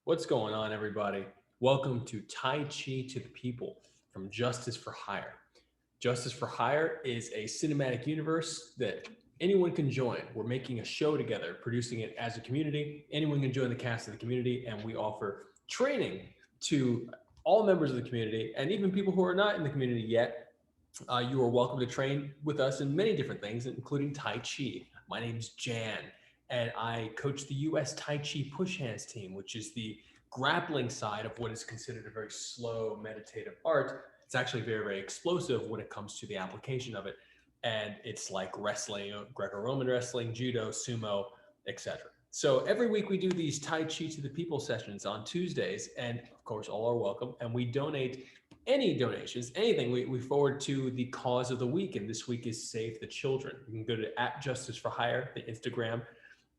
What's going on, everybody? Welcome to Tai Chi to the People from Justice for Hire. Justice for Hire is a cinematic universe that anyone can join. We're making a show together, producing it as a community. Anyone can join the cast of the community, and we offer training to all members of the community and even people who are not in the community yet. You are welcome to train with us in many different things, including Tai Chi. My name's Jan, and I coach the US Tai Chi push hands team, which is the grappling side of what is considered a very slow meditative art. It's actually very, very explosive when it comes to the application of it. And it's like wrestling, Greco-Roman wrestling, judo, sumo, etc. So every week we do these Tai Chi to the People sessions on Tuesdays, and of course, all are welcome. And we donate any donations, anything we forward to the cause of the week. And this week is Save the Children. You can go to @Justice for Hire, the Instagram,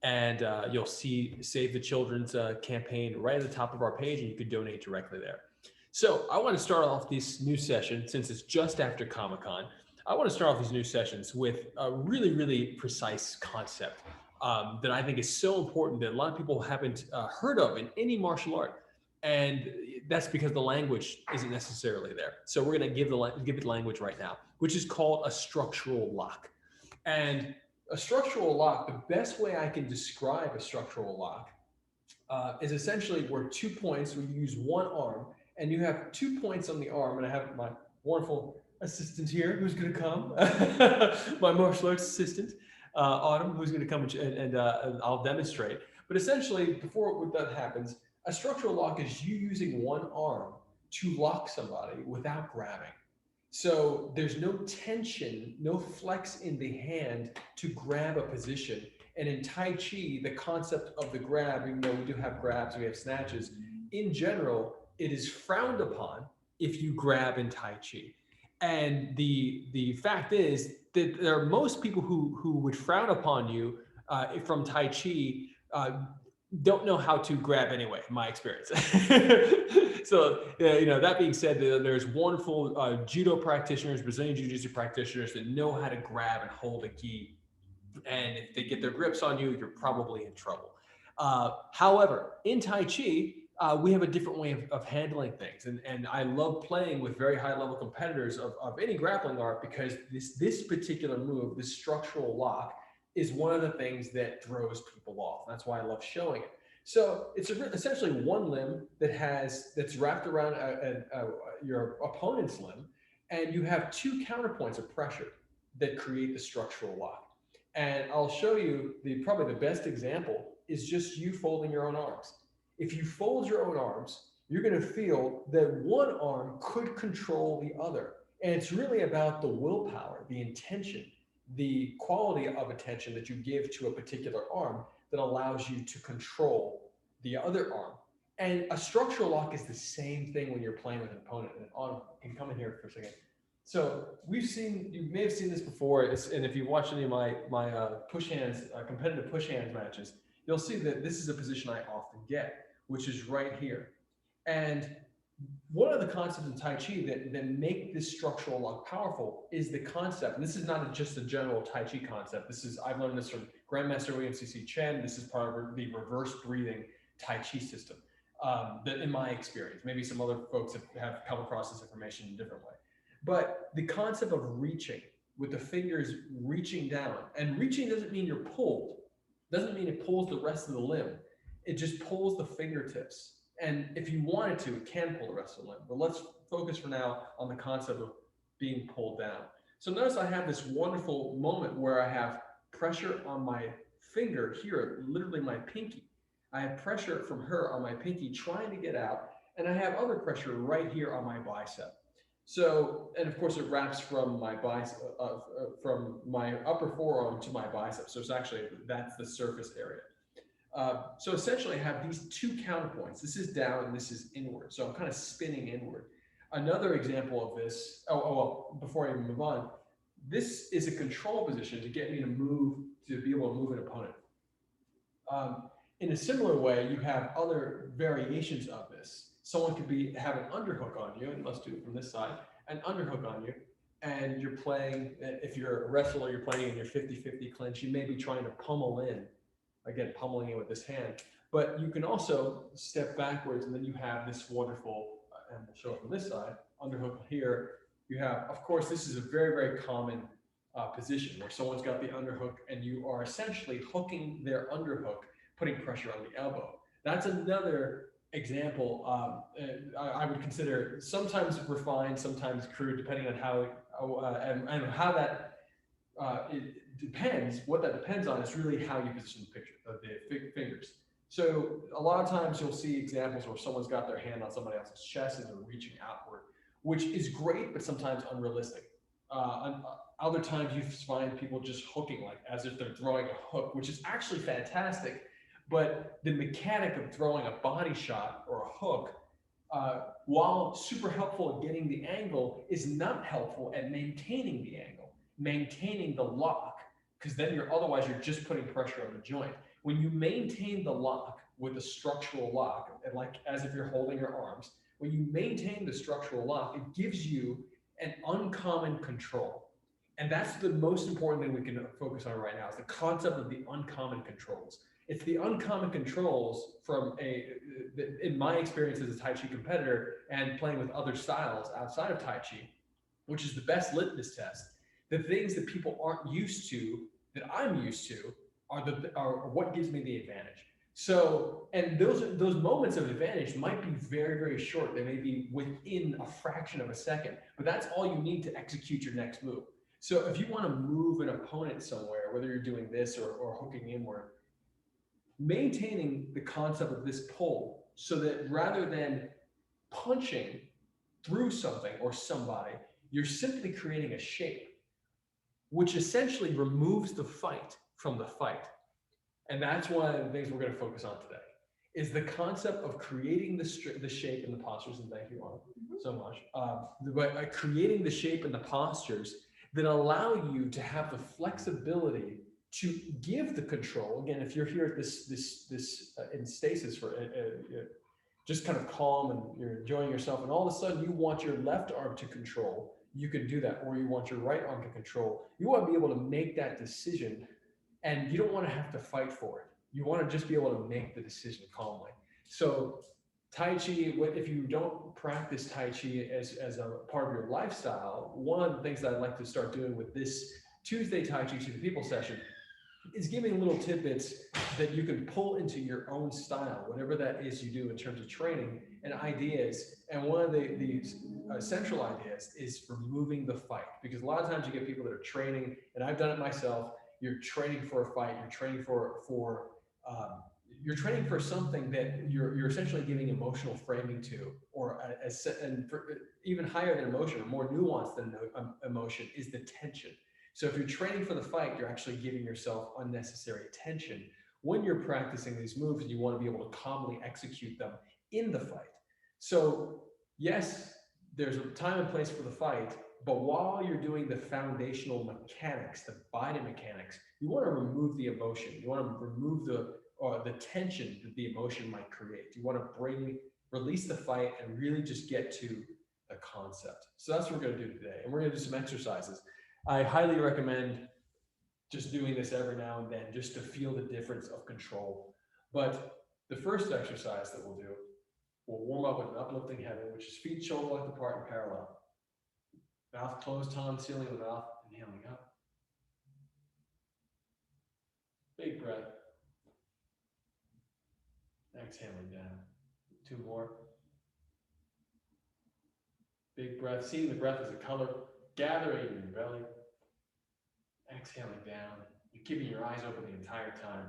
and you'll see Save the Children's campaign right at the top of our page, and you could donate directly there. So I want to start off this new session, since it's just after Comic-Con. I want to start off these new sessions with a really, really precise concept that I think is so important that a lot of people haven't heard of in any martial art. And that's because the language isn't necessarily there. So we're going to give it language right now, which is called a structural lock. And a structural lock, the best way I can describe a structural lock is essentially where 2 points, where you use one arm, and you have 2 points on the arm, and I have my wonderful assistant here who's going to come, my martial arts assistant, Autumn, who's going to come and I'll demonstrate. But essentially, before that happens, a structural lock is you using one arm to lock somebody without grabbing. So there's no tension, no flex in the hand to grab a position. And in Tai Chi, the concept of the grab, even though we do have grabs, we have snatches, in general, it is frowned upon if you grab in Tai Chi. And the fact is that there are most people who would frown upon you from Tai Chi don't know how to grab anyway, in my experience. So, that being said, there's wonderful judo practitioners, Brazilian jiu-jitsu practitioners that know how to grab and hold a gi. And if they get their grips on you, you're probably in trouble. However, in Tai Chi, we have a different way of handling things. And I love playing with very high level competitors of any grappling art, because this particular move, this structural lock, is one of the things that throws people off. That's why I love showing it. So it's essentially one limb that's wrapped around your opponent's limb, and you have two counterpoints of pressure that create the structural lock. And I'll show you probably the best example is just you folding your own arms. If you fold your own arms, you're going to feel that one arm could control the other. And it's really about the willpower, the intention, the quality of attention that you give to a particular arm that allows you to control the other arm. And a structural lock is the same thing when you're playing with an opponent. And Autumn can come in here for a second. So you may have seen this before, and if you watch any of my push hands, competitive push hands matches, you'll see that this is a position I often get, which is right here. And one of the concepts in Tai Chi that make this structural lock powerful is the concept. And this is not just a general Tai Chi concept. I've learned this from Grandmaster William C.C. Chen. This is part of the reverse breathing Tai Chi system. That in my experience, maybe some other folks have come across this information in a different way. But the concept of reaching, with the fingers reaching down, and reaching doesn't mean you're pulled, doesn't mean it pulls the rest of the limb. It just pulls the fingertips. And if you wanted to, it can pull the rest of the limb. But let's focus for now on the concept of being pulled down. So notice I have this wonderful moment where I have pressure on my finger here, literally my pinky. I have pressure from her on my pinky trying to get out, and I have other pressure right here on my bicep. So, and of course it wraps from my bicep, from my upper forearm to my bicep. So that's the surface area. So essentially I have these two counterpoints. This is down and this is inward. So I'm kind of spinning inward. Another example of this, before I even move on, this is a control position to get me to be able to move an opponent. In a similar way, you have other variations of this. Someone could have an underhook on you, and let's do it from this side, an underhook on you, and you're playing, if you're a wrestler, you're playing in your 50-50 clinch, you may be trying to pummel in, again, pummeling it with this hand. But you can also step backwards, and then you have this wonderful, and we'll show it from this side, underhook here. You have, of course, this is a very, very common position where someone's got the underhook and you are essentially hooking their underhook, putting pressure on the elbow. That's another example. I would consider sometimes refined, sometimes crude, depending on how and how that it depends. What that depends on is really how you position the picture of the fingers. So a lot of times you'll see examples where someone's got their hand on somebody else's chest and they're reaching outward, which is great, but sometimes unrealistic. Other times you find people just hooking, like as if they're throwing a hook, which is actually fantastic. But the mechanic of throwing a body shot or a hook, while super helpful at getting the angle, is not helpful at maintaining the angle, maintaining the lock, because then otherwise you're just putting pressure on the joint. When you maintain the lock with a structural lock, and like as if you're holding your arms, when you maintain the structural lock, it gives you an uncommon control. And that's the most important thing we can focus on right now, is the concept of the uncommon controls. It's the uncommon controls from in my experience as a Tai Chi competitor and playing with other styles outside of Tai Chi, which is the best litmus test. The things that people aren't used to, that I'm used to, are what gives me the advantage. So, and those moments of advantage might be very, very short. They may be within a fraction of a second, but that's all you need to execute your next move. So if you want to move an opponent somewhere, whether you're doing this or hooking inward, maintaining the concept of this pull so that rather than punching through something or somebody, you're simply creating a shape, which essentially removes the fight from the fight. And that's one of the things we're going to focus on today, is the concept of creating the shape and the postures. And thank you, Arnold, so much. But creating the shape and the postures that allow you to have the flexibility to give the control. Again, if you're here at this in stasis for just kind of calm and you're enjoying yourself, and all of a sudden you want your left arm to control, you can do that, or you want your right arm to control. You want to be able to make that decision, and you don't want to have to fight for it. You want to just be able to make the decision calmly. So Tai Chi, if you don't practice Tai Chi as a part of your lifestyle, one of the things that I'd like to start doing with this Tuesday Tai Chi to the People session is giving little tidbits that you can pull into your own style, whatever that is you do in terms of training and ideas. And one of the central ideas is removing the fight, because a lot of times you get people that are training, and I've done it myself. You're training for a fight. You're training you're training for something that you're essentially giving emotional framing to, or even higher than emotion, or more nuanced than emotion, is the tension. So if you're training for the fight, you're actually giving yourself unnecessary tension. When you're practicing these moves, you want to be able to calmly execute them in the fight. So yes, there's a time and place for the fight, but while you're doing the foundational mechanics, the body mechanics, you want to remove the emotion. You want to remove the tension that the emotion might create. You want to release the fight and really just get to the concept. So that's what we're going to do today. And we're going to do some exercises. I highly recommend just doing this every now and then, just to feel the difference of control. But the first exercise that we'll do, we'll warm up with an uplifting heavy, which is feet shoulder length apart and parallel. Mouth closed, tongue sealing the mouth, inhaling up. Big breath. Exhaling down. 2 more. Big breath, seeing the breath as a color, gathering in your belly. Exhaling down. You're keeping your eyes open the entire time.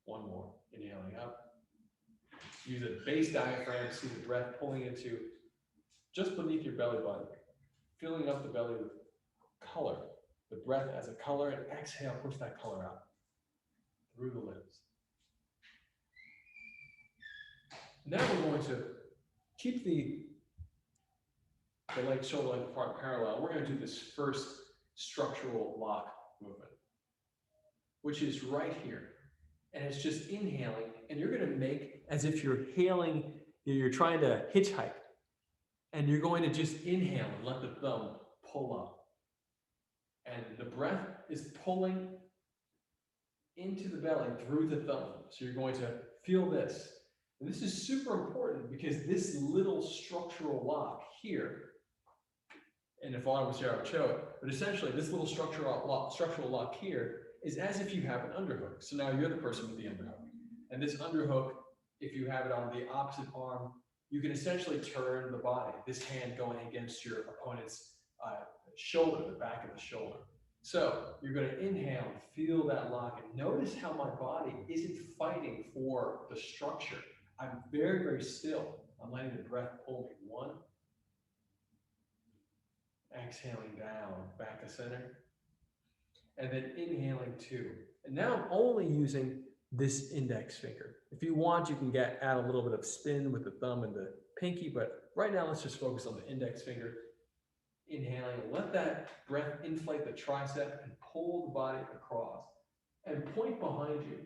1 more. Inhaling up. Use a base diaphragm to see the breath pulling into just beneath your belly button, filling up the belly with color. The breath as a color, and exhale, push that color out through the lips. Now we're going to keep the legs shoulder length apart parallel. We're going to do this first structural lock movement, which is right here. And it's just inhaling, and you're going to make as if you're hailing, you're trying to hitchhike. And you're going to just inhale and let the thumb pull up. And the breath is pulling into the belly through the thumb. So you're going to Feel this. And this is super important because this little structural lock here, and if I was here, I would show it, but essentially this little structural lock here is as if you have an underhook. So now you're the person with the underhook. And this underhook, if you have it on the opposite arm, you can essentially turn the body, this hand going against your opponent's shoulder, the back of the shoulder. So you're going to inhale and feel that lock, and notice how my body isn't fighting for the structure. I'm very, very still. I'm letting the breath pull me. 1. Exhaling down, back to center. And then inhaling 2. And now I'm only using this index finger. If you want, you can add a little bit of spin with the thumb and the pinky, but right now let's just focus on the index finger. Inhaling, let that breath inflate the tricep and pull the body across. And point behind you.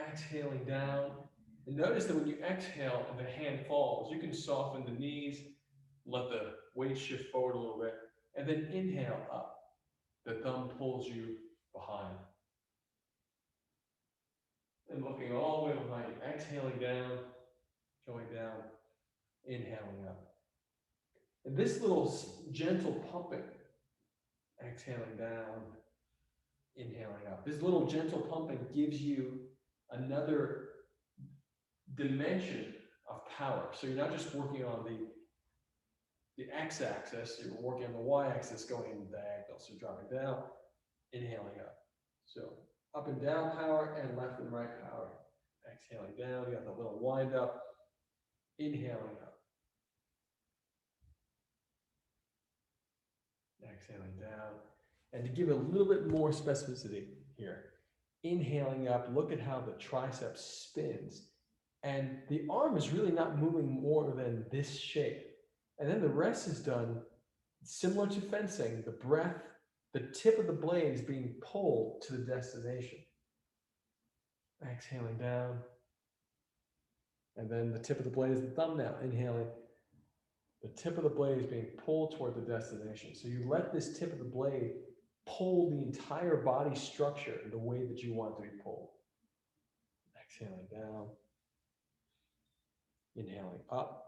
Exhaling down. And notice that when you exhale and the hand falls, you can soften the knees, let the weight shift forward a little bit, and then inhale up. The thumb pulls you behind. And looking all the way behind you, exhaling down, going down, inhaling up. And this little gentle pumping, exhaling down, inhaling up. This little gentle pumping gives you another dimension of power. So you're not just working on the x-axis, you're working on the y-axis going in diagonal. So dropping down, inhaling up. So up and down power and left and right power. Exhaling down, you got the little wind up, inhaling up. Exhaling down. And to give a little bit more specificity here, inhaling up, look at how the triceps spins. And the arm is really not moving more than this shape. And then the rest is done similar to fencing. The breath, the tip of the blade is being pulled to the destination. Exhaling down. And then the tip of the blade is the thumbnail. Inhaling. The tip of the blade is being pulled toward the destination. So you let this tip of the blade pull the entire body structure in the way that you want it to be pulled. Exhaling down. Inhaling up.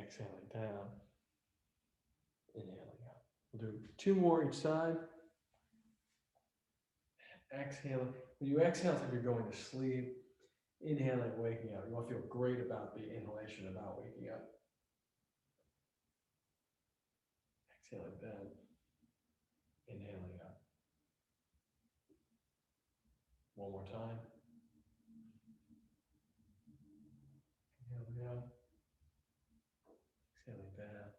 Exhaling down. Inhaling up. We'll do 2 more each side. Exhaling. When you exhale, it's like you're going to sleep. Inhaling, waking up. You want to feel great about the inhalation, about waking up. Exhaling down. Inhaling up. One more time. Inhaling out. Exhaling down.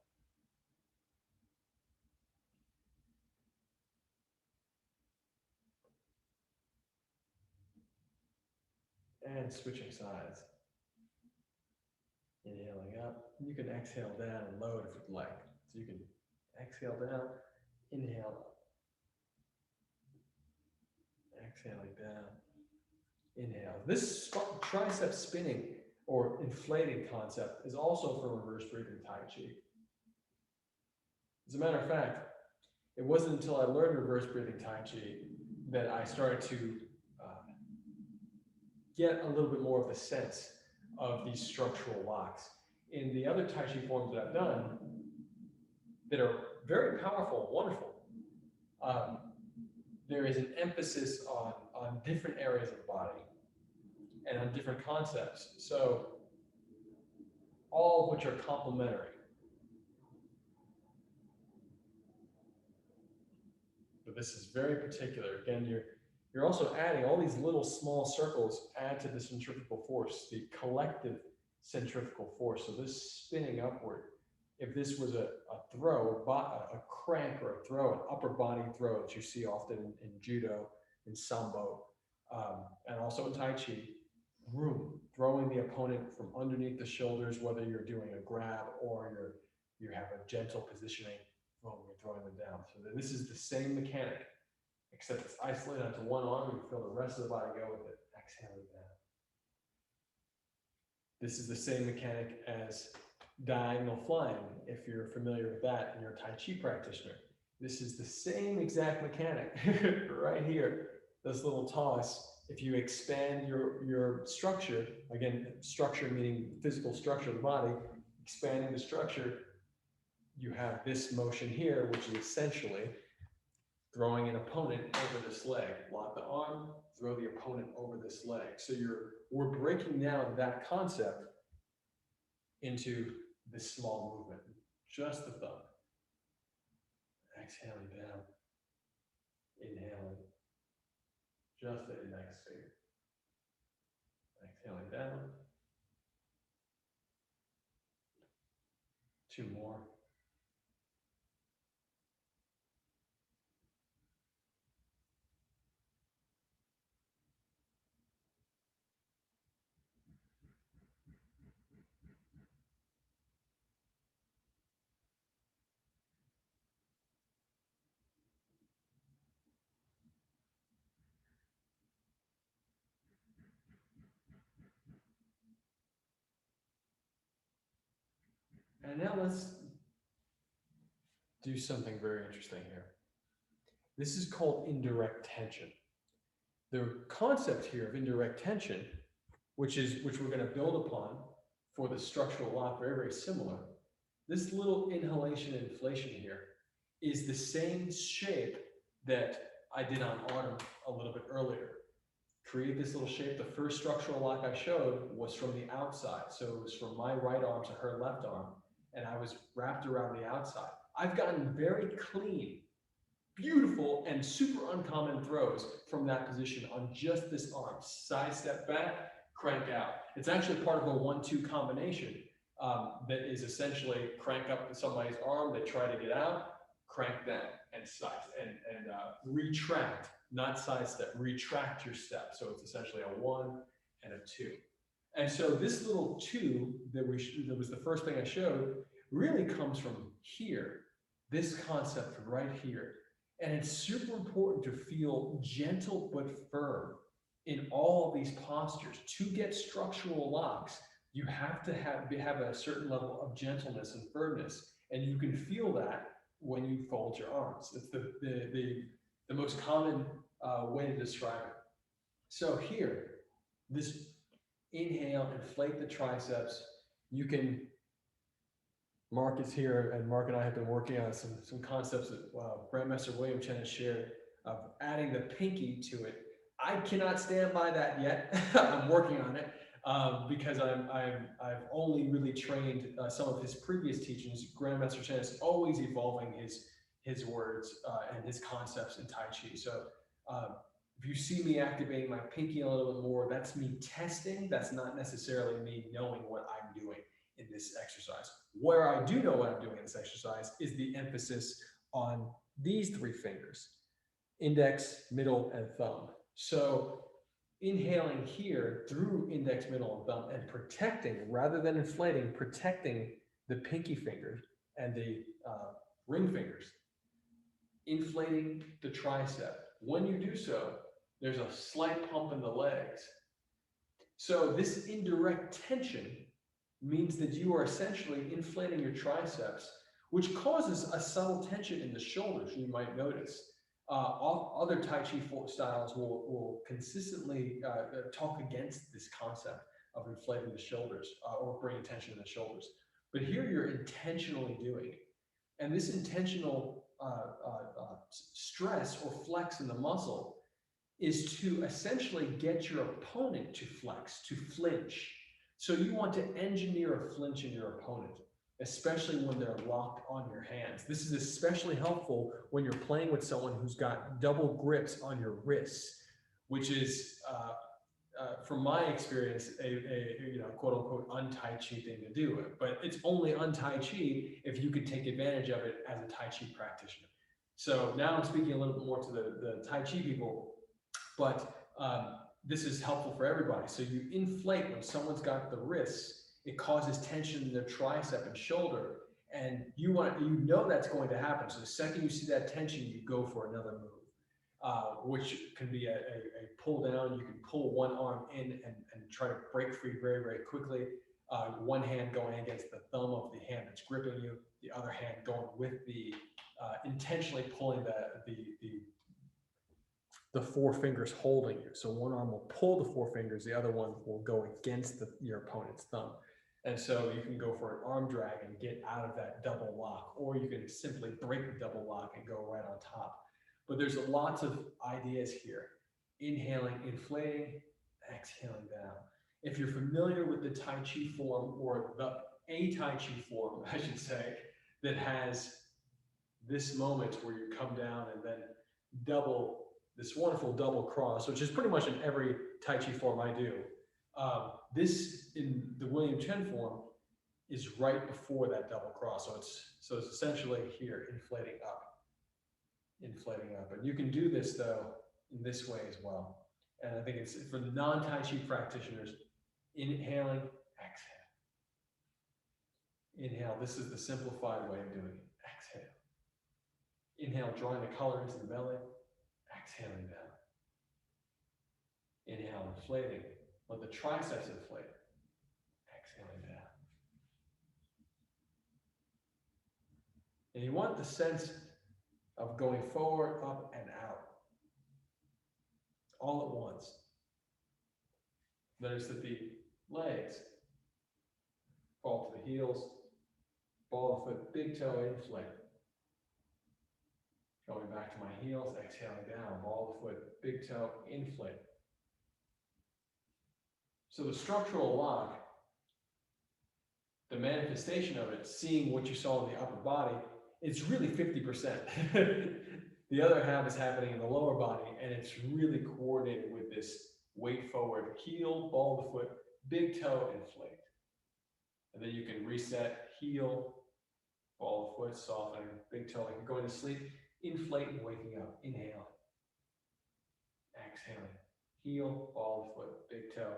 And switching sides. Inhaling up. You can exhale down and load if you'd like. So you can exhale down, inhale up. Exhaling down, inhale. This tricep spinning or inflating concept is also for reverse breathing Tai Chi. As a matter of fact, it wasn't until I learned reverse breathing Tai Chi that I started to get a little bit more of the sense of these structural locks. In the other Tai Chi forms that I've done that are very powerful, wonderful, there is an emphasis on different areas of the body and on different concepts. So all of which are complementary. But this is very particular. Again, you're also adding all these little small circles add to the centrifugal force, the collective centrifugal force. So this spinning upward, if this was a throw, a crank or a throw, an upper body throw that you see often in judo, in sambo, and also in Tai Chi, throwing the opponent from underneath the shoulders, whether you're doing a grab or you have a gentle positioning, boom, you're throwing them down. So this is the same mechanic, except it's isolated onto one arm, and you feel the rest of the body go with it. Exhaling down. This is the same mechanic as diagonal flying, if you're familiar with that and you're a Tai Chi practitioner. This is the same exact mechanic right here. This little toss, if you expand your structure, again, structure meaning physical structure of the body, expanding the structure, you have this motion here, which is essentially throwing an opponent over this leg. Lock the arm, throw the opponent over this leg. So we're breaking down that concept into this small movement. Just the thumb. Exhaling down. Inhaling. Just the index finger. Exhaling down. 2 more. And now let's do something very interesting here. This is called indirect tension. The concept here of indirect tension, which we're going to build upon for the structural lock, very, very similar. This little inhalation and inflation here is the same shape that I did on Autumn a little bit earlier. Create this little shape. The first structural lock I showed was from the outside. So it was from my right arm to her left arm, and I was wrapped around the outside. I've gotten very clean, beautiful, and super uncommon throws from that position on just this arm. Side step back, crank out. It's actually part of a 1-2 combination that is essentially crank up somebody's arm, they try to get out, crank down, and side and retract, not side step, retract your step. So it's essentially a 1 and a 2. And so this little 2 that was the first thing I showed really comes from here, this concept from right here. And it's super important to feel gentle but firm in all of these postures. To get structural locks, you have to have a certain level of gentleness and firmness. And you can feel that when you fold your arms. It's the most common way to describe it. So here, this inhale, inflate the triceps. You can, Mark is here, and Mark and I have been working on some concepts that Grandmaster William Chen has shared of adding the pinky to it. I cannot stand by that yet. I'm working on it because I've only really trained some of his previous teachings. Grandmaster Chen is always evolving his words and his concepts in Tai Chi. So if you see me activating my pinky a little bit more, that's me testing. That's not necessarily me knowing what I'm doing in this exercise. Where I do know what I'm doing in this exercise is the emphasis on these 3 fingers, index, middle, and thumb. So inhaling here through index, middle, and thumb, and protecting, rather than inflating, protecting the pinky fingers and the ring fingers, inflating the tricep. When you do so, there's a slight pump in the legs. So this indirect tension means that you are essentially inflating your triceps, which causes a subtle tension in the shoulders, you might notice. Other Tai Chi styles will consistently talk against this concept of inflating the shoulders or bringing tension in the shoulders. But here you're intentionally doing it. And this intentional stress or flex in the muscle is to essentially get your opponent to flex, to flinch. So you want to engineer a flinch in your opponent, especially when they're locked on your hands. This is especially helpful when you're playing with someone who's got double grips on your wrists, which is, from my experience, a quote unquote un-Tai Chi thing to do. But it's only un-Tai Chi if you could take advantage of it as a Tai Chi practitioner. So now I'm speaking a little bit more to the Tai Chi people, but this is helpful for everybody. So you inflate when someone's got the wrists, it causes tension in their tricep and shoulder, and you know that's going to happen. So the second you see that tension, you go for another move, which can be a pull down. You can pull one arm in and try to break free very, very quickly. One hand going against the thumb of the hand that's gripping you, the other hand going with the intentionally pulling the four fingers holding you. So one arm will pull the four fingers, the other one will go against your opponent's thumb. And so you can go for an arm drag and get out of that double lock, or you can simply break the double lock and go right on top. But there's lots of ideas here. Inhaling, inflating, exhaling down. If you're familiar with the Tai Chi form, or a Tai Chi form, I should say, that has this moment where you come down and then double, this wonderful double cross, which is pretty much in every Tai Chi form I do. This, in the William Chen form, is right before that double cross. So it's essentially here, inflating up. And you can do this, though, in this way as well. And I think it's for the non-Tai Chi practitioners, inhaling, exhale. Inhale, this is the simplified way of doing it. Exhale. Inhale, drawing the color into the belly. Exhaling down. Inhale, inflating. Let the triceps inflate. Exhaling down. And you want the sense of going forward, up, and out, all at once. Notice that the legs fall to the heels, ball of foot, big toe inflate. Going back to my heels, exhaling down, ball of foot, big toe inflate. So the structural lock, the manifestation of it, seeing what you saw in the upper body, it's really 50%. The other half is happening in the lower body, and it's really coordinated with this weight forward, heel, ball of the foot, big toe, inflate. And then you can reset, heel, ball of foot, softening, big toe, like you're going to sleep, inflate and waking up, inhale, exhaling, heel, ball of foot, big toe.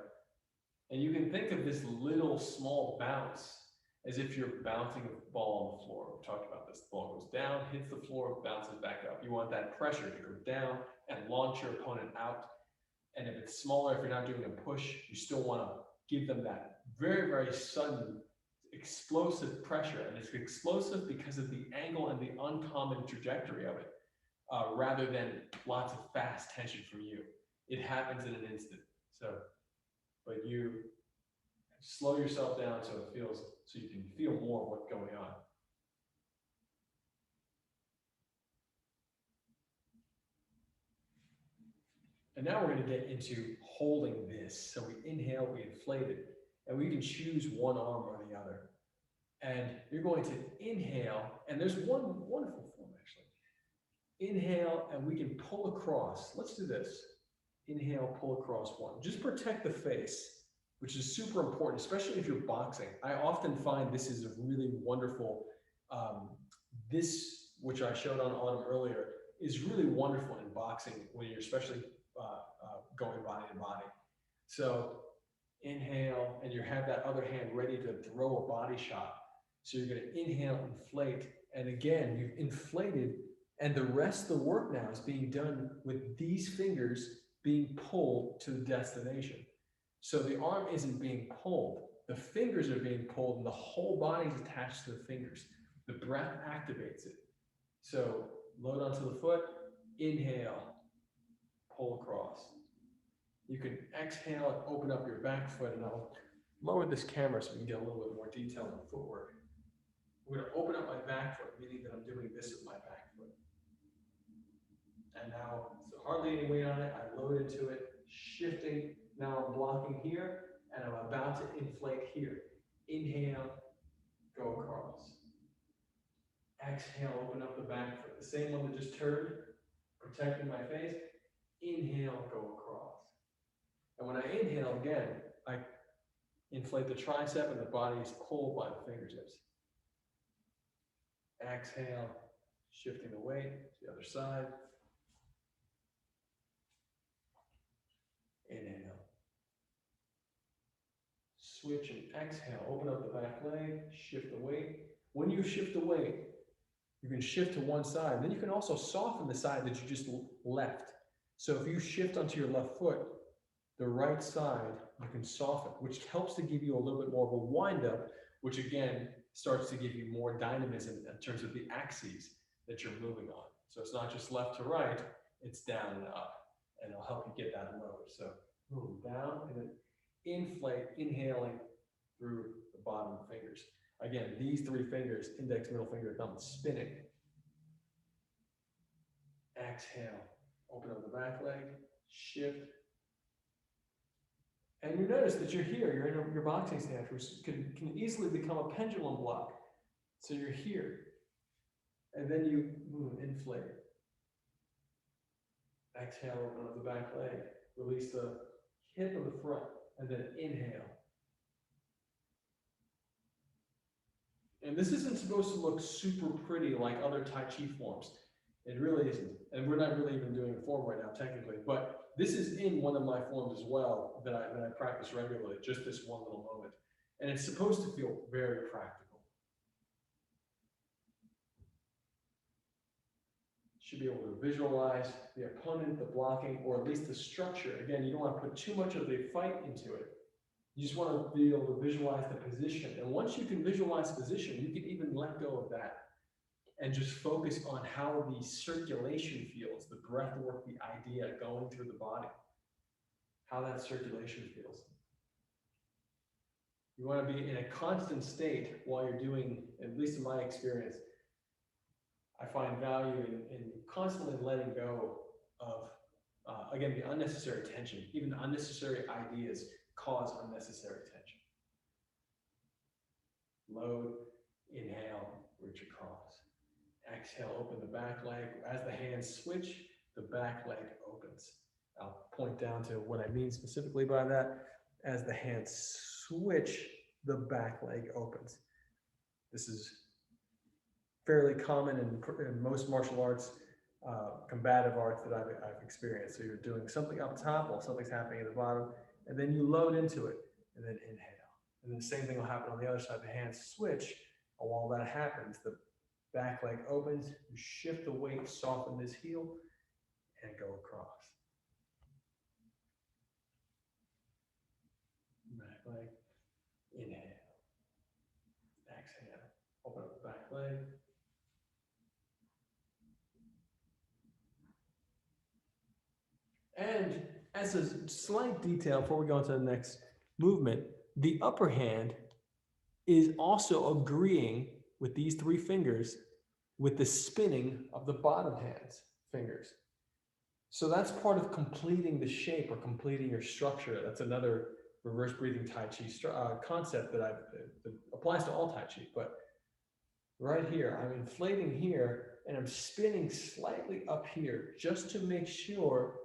And you can think of this little small bounce as if you're bouncing a ball on the floor. We talked about this. The ball goes down, hits the floor, bounces back up. You want that pressure to go down and launch your opponent out. And if it's smaller, if you're not doing a push, you still want to give them that very, very sudden, explosive pressure. And it's explosive because of the angle and the uncommon trajectory of it, rather than lots of fast tension from you. It happens in an instant. But you slow yourself down so it feels, so you can feel more of what's going on. And now we're going to get into holding this. So we inhale, we inflate it, and we can choose one arm or the other. And you're going to inhale, and there's one wonderful form actually. Inhale, and we can pull across. Let's do this. Inhale, pull across one. Just protect the face, which is super important, especially if you're boxing. I often find this is a really wonderful, this, which I showed on Autumn earlier, is really wonderful in boxing when you're especially going body to body. So inhale, and you have that other hand ready to throw a body shot. So you're going to inhale, inflate, and again, you've inflated, and the rest of the work now is being done with these fingers being pulled to the destination. So the arm isn't being pulled, the fingers are being pulled, and the whole body is attached to the fingers. The breath activates it. So load onto the foot, inhale, pull across. You can exhale and open up your back foot, and I'll lower this camera so we can get a little bit more detail on the footwork. I'm going to open up my back foot, meaning that I'm doing this with my back foot. And now, so hardly any weight on it, I load into it, shifting. Now I'm blocking here, and I'm about to inflate here. Inhale, go across. Exhale, open up the back foot. The same one that just turned, protecting my face. Inhale, go across. And when I inhale again, I inflate the tricep and the body is pulled by the fingertips. Exhale, shifting the weight to the other side. Inhale. Switch and exhale. Open up the back leg, shift the weight. When you shift the weight, you can shift to one side. Then you can also soften the side that you just left. So if you shift onto your left foot, the right side, you can soften, which helps to give you a little bit more of a wind up, which again starts to give you more dynamism in terms of the axes that you're moving on. So it's not just left to right, it's down and up, and it'll help you get that load. So boom, down and then inflate, inhaling through the bottom fingers. Again, these three fingers, index, middle finger, thumb, spinning. Exhale, open up the back leg, shift. And you notice that you're here, you're in your boxing stance, which can easily become a pendulum block. So you're here. And then you inflate. Exhale, open up the back leg. Release the hip of the front, and then inhale. And this isn't supposed to look super pretty like other Tai Chi forms. It really isn't. And we're not really even doing a form right now, technically. But this is in one of my forms as well that I practice regularly, just this one little moment. And it's supposed to feel very practical. Should be able to visualize the opponent, the blocking, or at least the structure. Again, you don't want to put too much of the fight into it. You just want to be able to visualize the position. And once you can visualize position, you can even let go of that and just focus on how the circulation feels, the breath work, the idea going through the body, how that circulation feels. You want to be in a constant state while you're doing, at least in my experience, I find value in constantly letting go of, again, the unnecessary tension. Even unnecessary ideas cause unnecessary tension. Load, inhale, reach across. Exhale, open the back leg. As the hands switch, the back leg opens. I'll point down to what I mean specifically by that. As the hands switch, the back leg opens. This is fairly common in most martial arts, combative arts that I've experienced. So you're doing something up top while something's happening at the bottom, and then you load into it, and then inhale. And then the same thing will happen on the other side. The hands switch, and while that happens, the back leg opens, you shift the weight, soften this heel, and go across. Back leg, inhale. Exhale, open up the back leg. And as a slight detail before we go into the next movement, the upper hand is also agreeing with these three fingers with the spinning of the bottom hand's fingers. So that's part of completing the shape or completing your structure. That's another reverse breathing Tai Chi concept that applies to all Tai Chi. But right here, I'm inflating here and I'm spinning slightly up here just to make sure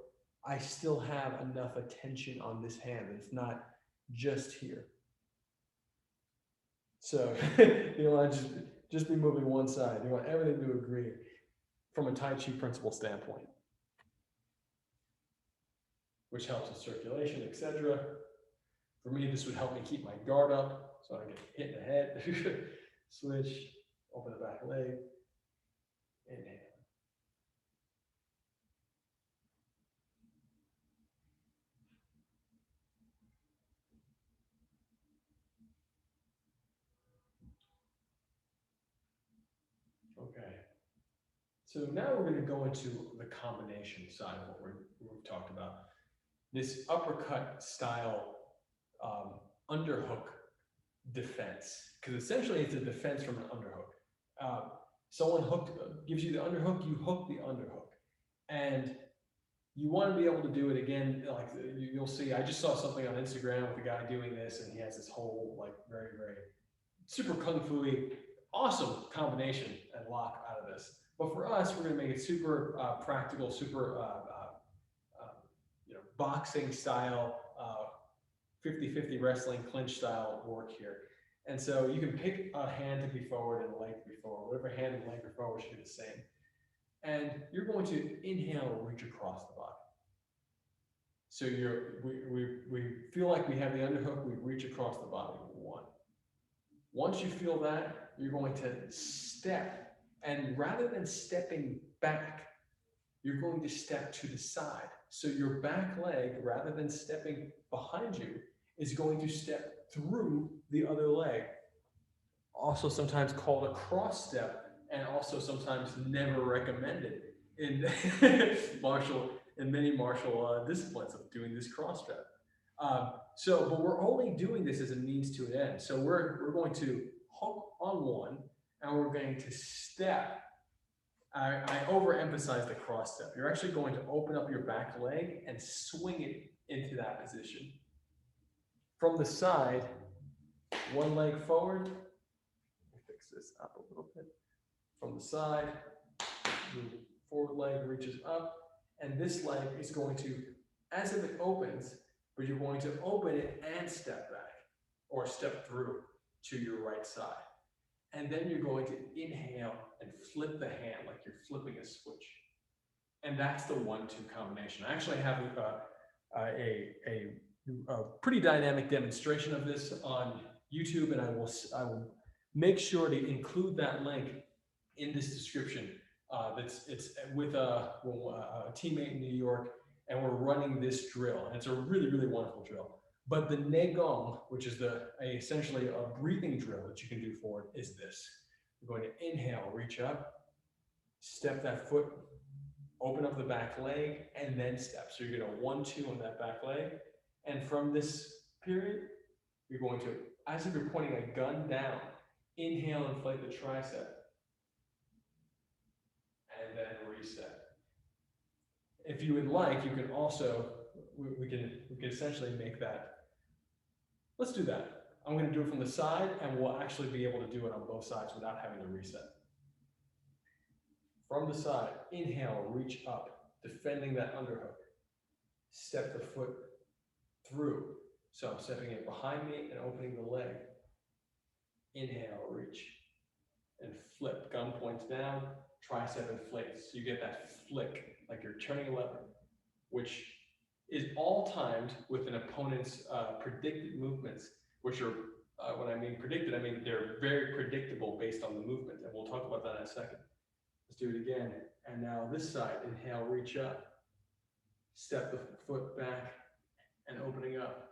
I still have enough attention on this hand. It's not just here. So you don't want to just be moving one side. You want everything to agree from a Tai Chi principle standpoint, which helps with circulation, etc. For me, this would help me keep my guard up so I don't get hit in the head. Switch, open the back leg, inhale. Okay. So now we're going to go into the combination side of what we've talked about. This uppercut style underhook defense, because essentially it's a defense from an underhook. Someone gives you the underhook, you hook the underhook, and you want to be able to do it again. Like you'll see, I just saw something on Instagram with a guy doing this, and he has this whole like very, very super kung fu-y, awesome combination and lock out of this. But for us, we're going to make it super practical, super boxing style, 50-50 wrestling clinch style work here. And so you can pick a hand to be forward and a leg to be forward. Whatever hand and leg are forward should be the same. And you're going to inhale, reach across the body. So we feel like we have the underhook, we reach across the body. One. Once you feel that, you're going to step. And rather than stepping back, you're going to step to the side. So your back leg, rather than stepping behind you, is going to step through the other leg. Also sometimes called a cross step, and also sometimes never recommended in martial in many martial disciplines of doing this cross step. But we're only doing this as a means to an end. So we're going to hook on one, and we're going to step. I overemphasize the cross step. You're actually going to open up your back leg and swing it into that position. From the side, one leg forward. Let me fix this up a little bit. From the side, the forward leg reaches up, and this leg is going to, as if it opens, but you're going to open it and step back, or step through to your right side. And then you're going to inhale and flip the hand like you're flipping a switch. And that's the 1-2 combination. I actually have a pretty dynamic demonstration of this on YouTube, and I will make sure to include that link in this description. It's with a teammate in New York, and we're running this drill, and it's a really, really wonderful drill. But the Negong, which is essentially a breathing drill that you can do for it, is this. You're going to inhale, reach up, step that foot, open up the back leg, and then step. So you're going to 1-2 on that back leg. And from this period, you're going to, as if you're pointing a gun down, inhale, inflate the tricep, and then reset. If you would like, you can also, we can essentially make that. Let's do that. I'm going to do it from the side, and we'll actually be able to do it on both sides without having to reset. From the side, inhale, reach up, defending that underhook. Step the foot through. So I'm stepping it behind me and opening the leg. Inhale, reach, and flip. Gun points down, tricep inflates. So you get that flick, like you're turning a lever, which is all timed with an opponent's predicted movements, which are, when I mean predicted, I mean they're very predictable based on the movement, and we'll talk about that in a second. Let's do it again. And now this side, inhale, reach up, step the foot back, and opening up.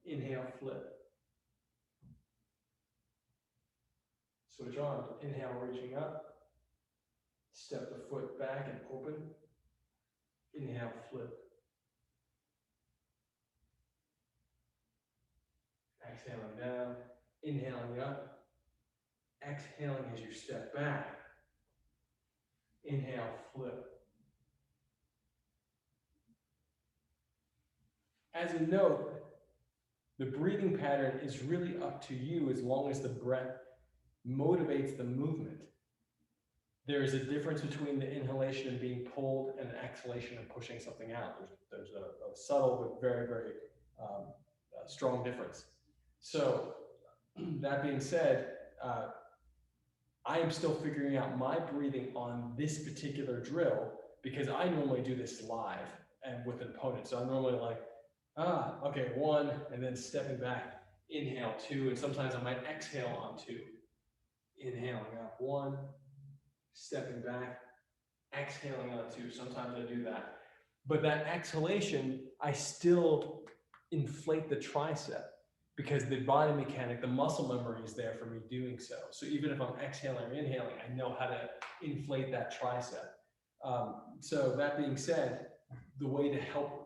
Inhale, flip. Switch on. Inhale, reaching up, step the foot back and open. Inhale, flip. Exhaling down, inhaling up, exhaling as you step back. Inhale, flip. As a note, the breathing pattern is really up to you as long as the breath motivates the movement. There is a difference between the inhalation and being pulled and the exhalation and pushing something out. There's a subtle but very, very strong difference. So that being said, I am still figuring out my breathing on this particular drill because I normally do this live and with an opponent. So I'm normally like, okay, 1, and then stepping back, inhale 2, and sometimes I might exhale on 2. Inhaling up 1, stepping back, exhaling on 2. Sometimes I do that. But that exhalation, I still inflate the tricep because the body mechanic, the muscle memory is there for me doing so. So even if I'm exhaling or inhaling, I know how to inflate that tricep. So that being said, the way to help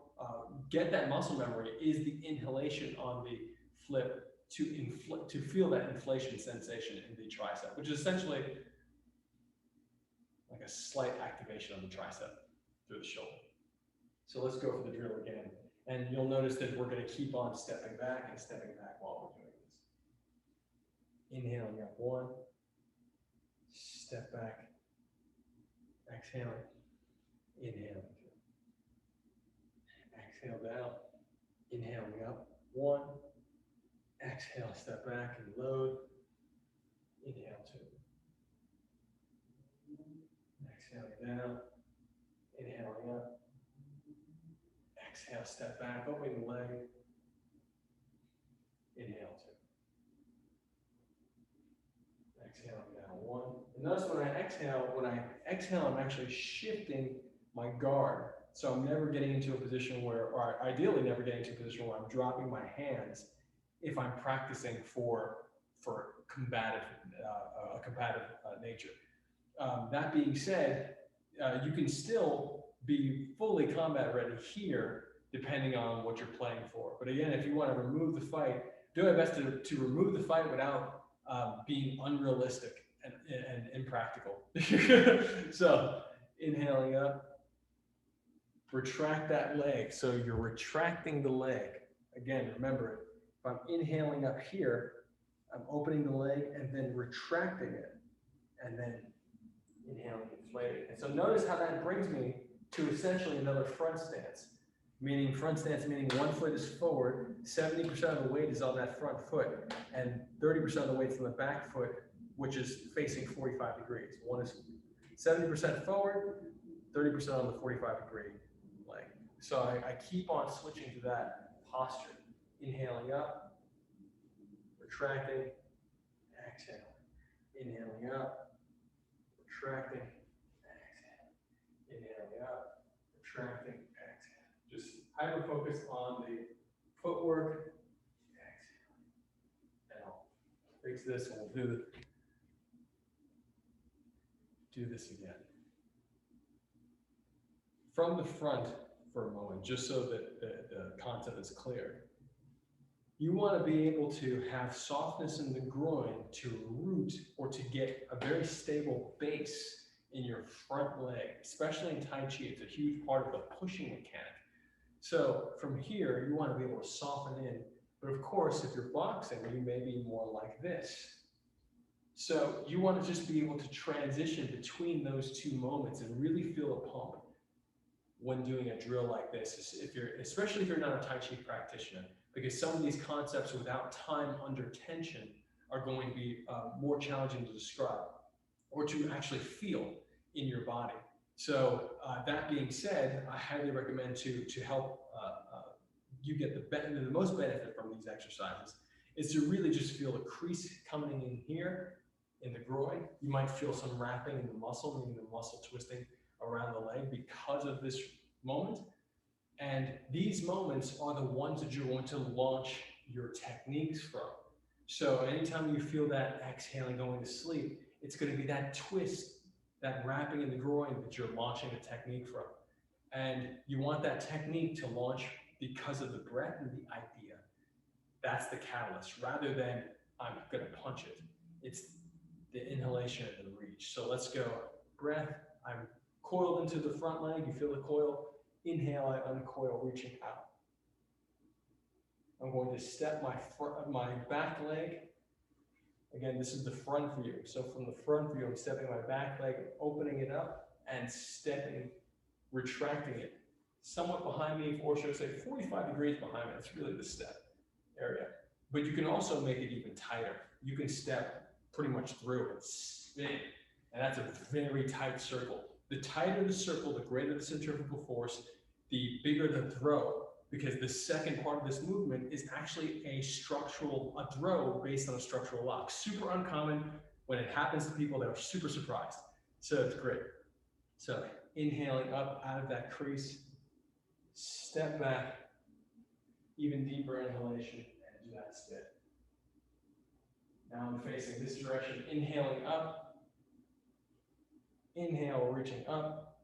get that muscle memory is the inhalation on the flip to feel that inflation sensation in the tricep, which is essentially like a slight activation of the tricep through the shoulder. So let's go for the drill again. And you'll notice that we're going to keep on stepping back and stepping back while we're doing this. Inhaling up 1, step back, exhaling, inhaling 2. Exhale down, inhaling up 1, exhale, step back and load, inhale 2. Exhaling down, inhaling up. Exhale, step back, opening the leg. Inhale 2. Exhaling down 1. And notice when I exhale, I'm actually shifting my guard. So I'm never getting into a position where, or ideally never getting into a position where I'm dropping my hands if I'm practicing for combative, a combative nature. That being said, you can still be fully combat ready here, depending on what you're playing for. But again, if you want to remove the fight, do my best to remove the fight without being unrealistic and impractical. So inhaling up, retract that leg. So you're retracting the leg. Again, remember, if I'm inhaling up here, I'm opening the leg and then retracting it, and then inhaling, inflating. And so notice how that brings me to essentially another front stance. Meaning front stance, meaning one foot is forward, 70% of the weight is on that front foot, and 30% of the weight's on the back foot, which is facing 45 degrees. One is 70% forward, 30% on the 45-degree leg. So I keep on switching to that posture. Inhaling up, retracting, exhaling. Inhaling up, retracting, exhale. Inhaling up, retracting, exhale. Just hyper focus on the footwork. Exhale. And I'll fix this and we'll do this again. From the front for a moment, just so that the concept is clear. You want to be able to have softness in the groin to root or to get a very stable base in your front leg, especially in Tai Chi. It's a huge part of the pushing mechanic. So from here, you want to be able to soften in. But of course, if you're boxing, you may be more like this. So you want to just be able to transition between those two moments and really feel a pump when doing a drill like this, especially if you're not a Tai Chi practitioner, because some of these concepts without time under tension are going to be more challenging to describe or to actually feel in your body. So that being said, I highly recommend to help you get the most benefit from these exercises is to really just feel the crease coming in here in the groin. You might feel some wrapping in the muscle, meaning the muscle twisting around the leg because of this moment. And these moments are the ones that you're going to launch your techniques from. So anytime you feel that exhaling going to sleep, it's going to be that twist, that wrapping in the groin that you're launching a technique from. And you want that technique to launch because of the breath and the idea. That's the catalyst, rather than I'm going to punch it. It's the inhalation and the reach. So let's go. Breath, I'm coiled into the front leg. You feel the coil. Inhale, I uncoil, reaching out. I'm going to step my back leg. Again, this is the front view. So from the front view, I'm stepping my back leg, opening it up, and stepping, retracting it. Somewhat behind me, or should I say 45 degrees behind me. That's really the step area. But you can also make it even tighter. You can step pretty much through and spin. And that's a very tight circle. The tighter the circle, the greater the centrifugal force, the bigger the throw, because the second part of this movement is actually a throw based on a structural lock. Super uncommon. When it happens to people, they're super surprised. So it's great. So inhaling up out of that crease, step back, even deeper inhalation, and do that step. Now I'm facing this direction, inhaling up. Inhale, reaching up,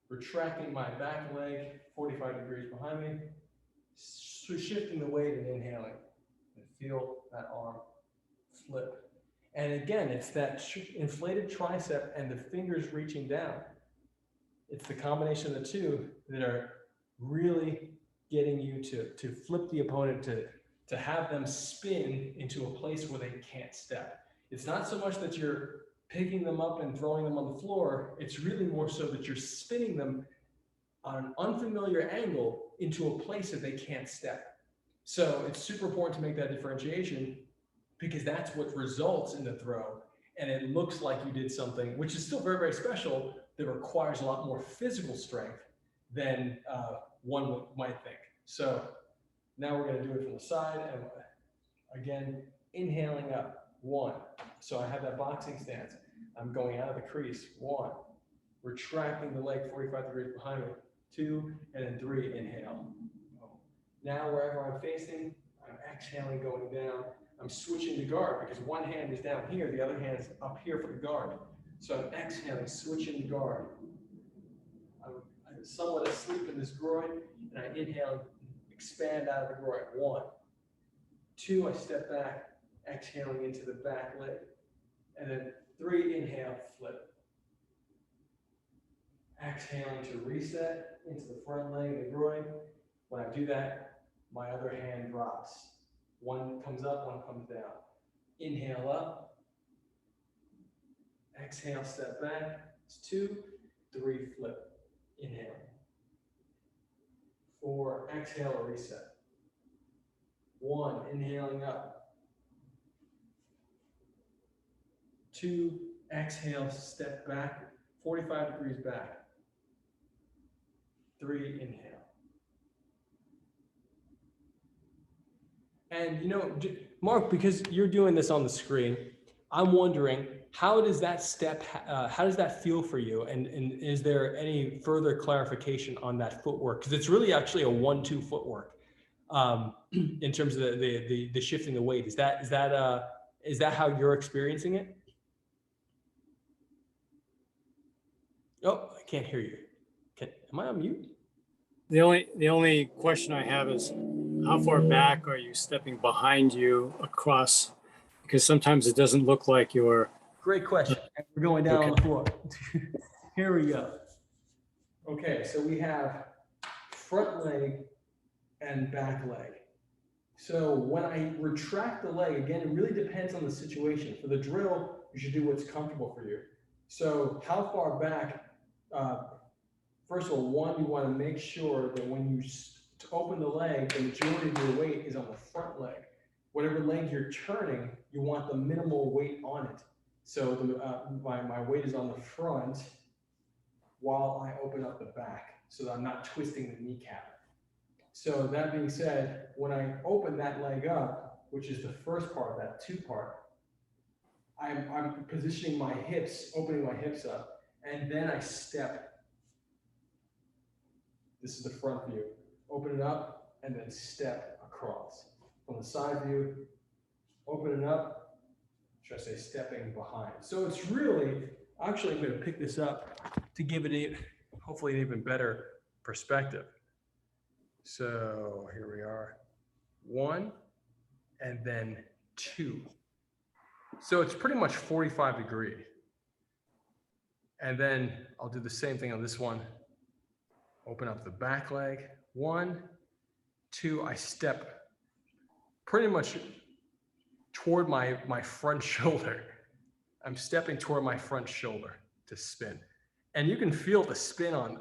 retracting my back leg, 45 degrees behind me, shifting the weight and inhaling, and feel that arm flip. And again, it's that inflated tricep and the fingers reaching down. It's the combination of the two that are really getting you to flip the opponent, to have them spin into a place where they can't step. It's not so much that you're picking them up and throwing them on the floor. It's really more so that you're spinning them on an unfamiliar angle into a place that they can't step. So it's super important to make that differentiation, because that's what results in the throw. And it looks like you did something, which is still very, very special, that requires a lot more physical strength than one might think. So now we're going to do it from the side. And again, inhaling up. 1. So I have that boxing stance. I'm going out of the crease. 1, retracting the leg 45 degrees behind me. 2, and then 3, inhale. Now wherever I'm facing, I'm exhaling, going down. I'm switching to guard because one hand is down here, the other hand is up here for the guard. So I'm exhaling, switching to guard. I'm somewhat asleep in this groin, and I inhale, expand out of the groin. 1, 2, I step back, exhaling into the back leg. And then 3, inhale, flip. Exhaling to reset into the front leg and the groin. When I do that, my other hand drops. 1 comes up, 1 comes down. Inhale up. Exhale, step back. It's 2, 3, flip. Inhale. 4, exhale, reset. 1, inhaling up. 2, exhale, step back, 45 degrees back. 3, inhale. And you know, Mark, because you're doing this on the screen, I'm wondering, how does that step, how does that feel for you? And is there any further clarification on that footwork? Because it's really actually a 1-2 footwork in terms of the shifting the weight. Is that how you're experiencing it? Oh, I can't hear you. Am I on mute? The only question I have is, how far back are you stepping behind you across? Because sometimes it doesn't look like you're. Great question. We're going down on the floor. Here we go. Okay, so we have front leg and back leg. So when I retract the leg, again, it really depends on the situation. For the drill, you should do what's comfortable for you. So how far back? First of all, 1, you want to make sure that when you open the leg, the majority of your weight is on the front leg. Whatever leg you're turning, you want the minimal weight on it. So my weight is on the front while I open up the back so that I'm not twisting the kneecap. So that being said, when I open that leg up, which is the first part of that 2 part, I'm positioning my hips, opening my hips up, and then I step. This is the front view. Open it up and then step across. From the side view, open it up, should I say stepping behind. So it's really, actually I'm going to pick this up to give it hopefully an even better perspective. So here we are, 1 and then 2. So it's pretty much 45 degree. And then I'll do the same thing on this one. Open up the back leg. 1, 2, I step pretty much toward my front shoulder. I'm stepping toward my front shoulder to spin. And you can feel the spin on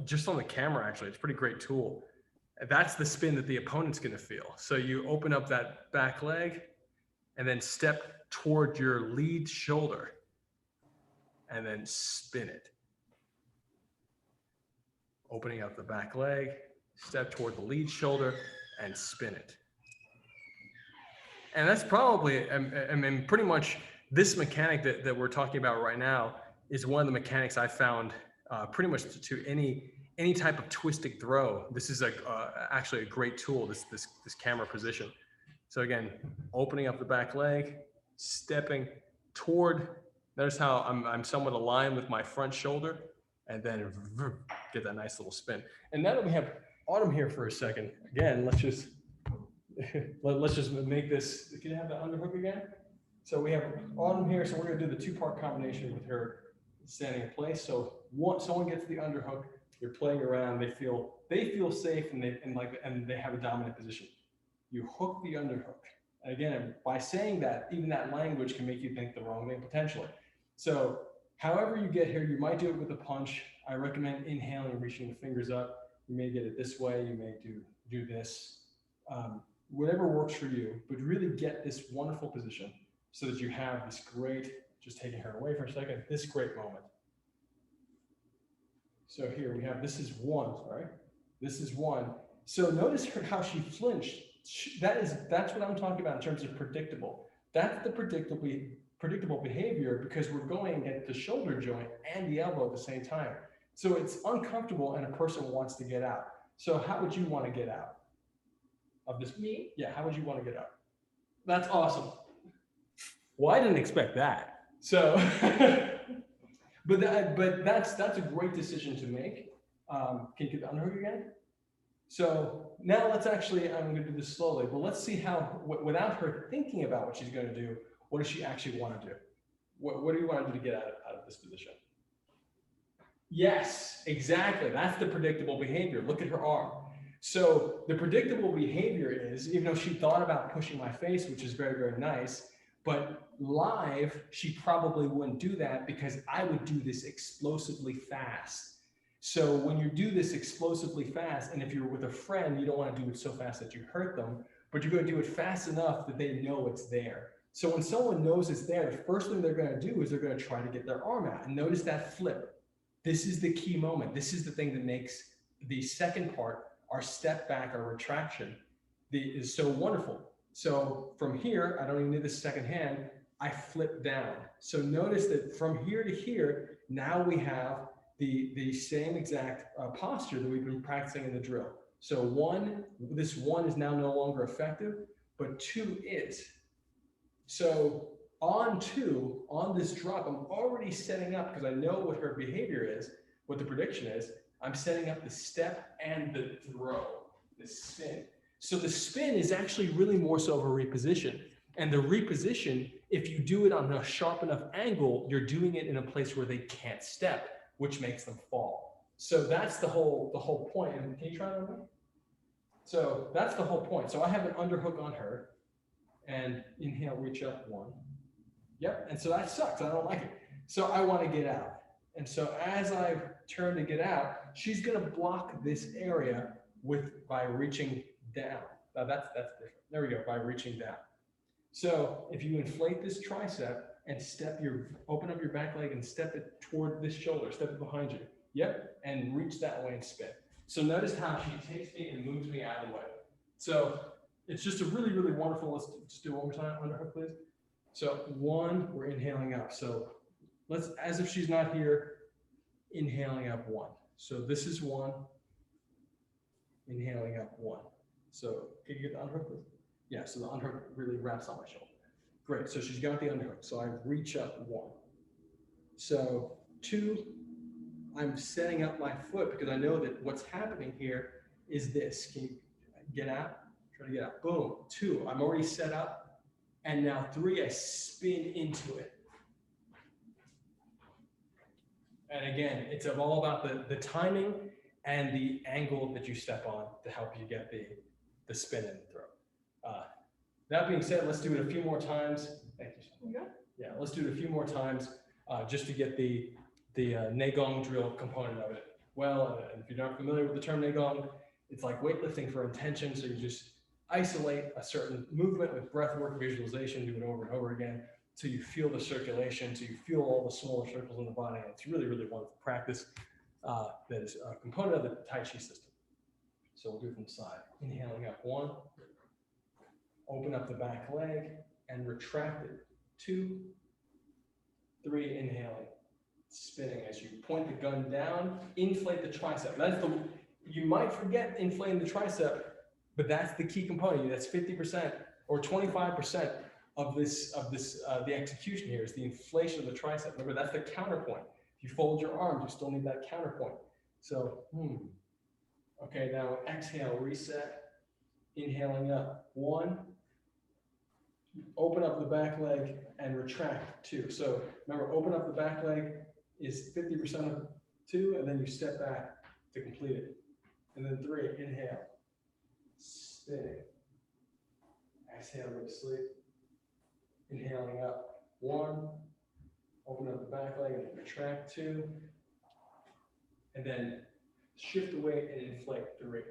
just on the camera, actually. It's a pretty great tool. That's the spin that the opponent's going to feel. So you open up that back leg and then step toward your lead shoulder and then spin it. Opening up the back leg, step toward the lead shoulder and spin it. And that's probably, I mean, pretty much this mechanic that we're talking about right now is one of the mechanics I found pretty much to any type of twisting throw. This is actually a great tool, this camera position. So again, opening up the back leg, stepping toward, notice how I'm somewhat aligned with my front shoulder, and then get that nice little spin. And now that we have Autumn here for a second, again, let's just make this, can you have the underhook again? So we have Autumn here, so we're gonna do the 2-part combination with her standing in place. So someone gets the underhook, you're playing around, they feel safe and they have a dominant position. You hook the underhook. And again, by saying that, even that language can make you think the wrong thing potentially. So however you get here, you might do it with a punch. I recommend inhaling, reaching the fingers up. You may get it this way, you may do this. Whatever works for you, but really get this wonderful position so that you have this great, just taking her away for a second, this great moment. So here we have, this is 1, sorry. This is 1. So notice how she flinched. That's what I'm talking about in terms of predictable. That's the predictable behavior because we're going at the shoulder joint and the elbow at the same time. So it's uncomfortable and a person wants to get out. So how would you want to get out of this? Me? Yeah, how would you want to get out? That's awesome. Well, I didn't expect that. So, but that's a great decision to make. Can you get the underhook again? So now let's actually, I'm going to do this slowly, but let's see how, without her thinking about what she's going to do, what does she actually want to do? What do you want to do to get out of this position? Yes, exactly. That's the predictable behavior. Look at her arm. So the predictable behavior is, even though she thought about pushing my face, which is very, very nice, but live, she probably wouldn't do that because I would do this explosively fast. So when you do this explosively fast, and if you're with a friend, you don't want to do it so fast that you hurt them, but you're going to do it fast enough that they know it's there. So when someone knows it's there, the first thing they're going to do is they're going to try to get their arm out. And notice that flip. This is the key moment. This is the thing that makes the second part, our step back, our retraction, is so wonderful. So from here, I don't even need the second hand, I flip down. So notice that from here to here, now we have the same exact posture that we've been practicing in the drill. So this one is now no longer effective, but 2 is. So on this drop, I'm already setting up, because I know what her behavior is, what the prediction is, I'm setting up the step and the throw, the spin. So the spin is actually really more so of a reposition. And the reposition, if you do it on a sharp enough angle, you're doing it in a place where they can't step, which makes them fall. So that's the whole point. And can you try that on me? So that's the whole point. So I have an underhook on her, and inhale, reach up, 1. Yep, and so that sucks, I don't like it. So I want to get out. And so as I turn to get out, she's gonna block this area by reaching down. Now that's different. There we go, by reaching down. So if you inflate this tricep and open up your back leg and step it toward this shoulder, step it behind you. Yep, and reach that way and spin. So notice how she takes me and moves me out of the way. So it's just a really, really wonderful, let's just do it one more time, underhook, please. So 1, we're inhaling up. So let's, as if she's not here, inhaling up 1. So this is 1, inhaling up 1. So can you get the underhook, please? Yeah, so the underhook really wraps on my shoulder. Great, so she's got the underhook. So I reach up 1. So 2, I'm setting up my foot because I know that what's happening here is this. Can you get out? Try to get out. Boom. 2, I'm already set up. And now 3, I spin into it. And again, it's all about the timing and the angle that you step on to help you get the spin and the throw. That being said, let's do it a few more times. Thank you. Yeah. Yeah, let's do it a few more times just to get the Negong drill component of it. Well, and if you're not familiar with the term Negong, it's like weightlifting for intention. So you just isolate a certain movement with breath work, visualization, do it over and over again till you feel the circulation, till you feel all the smaller circles in the body. And it's really, really wonderful practice that is a component of the Tai Chi system. So we'll do it from the side. Inhaling up 1, open up the back leg and retract it. 2, 3, inhaling, spinning as you point the gun down, inflate the tricep. You might forget inflating the tricep, but that's the key component. That's 50% or 25% of the execution here is the inflation of the tricep. Remember, that's the counterpoint. If you fold your arms, you still need that counterpoint. So, okay, now exhale, reset, inhaling up, 1, open up the back leg and retract, 2. So remember, open up the back leg is 50% of 2, and then you step back to complete it. And then 3, inhale, spinning, exhale, go to sleep, inhaling up, 1, open up the back leg and retract, 2, and then shift the weight and inflate, 3.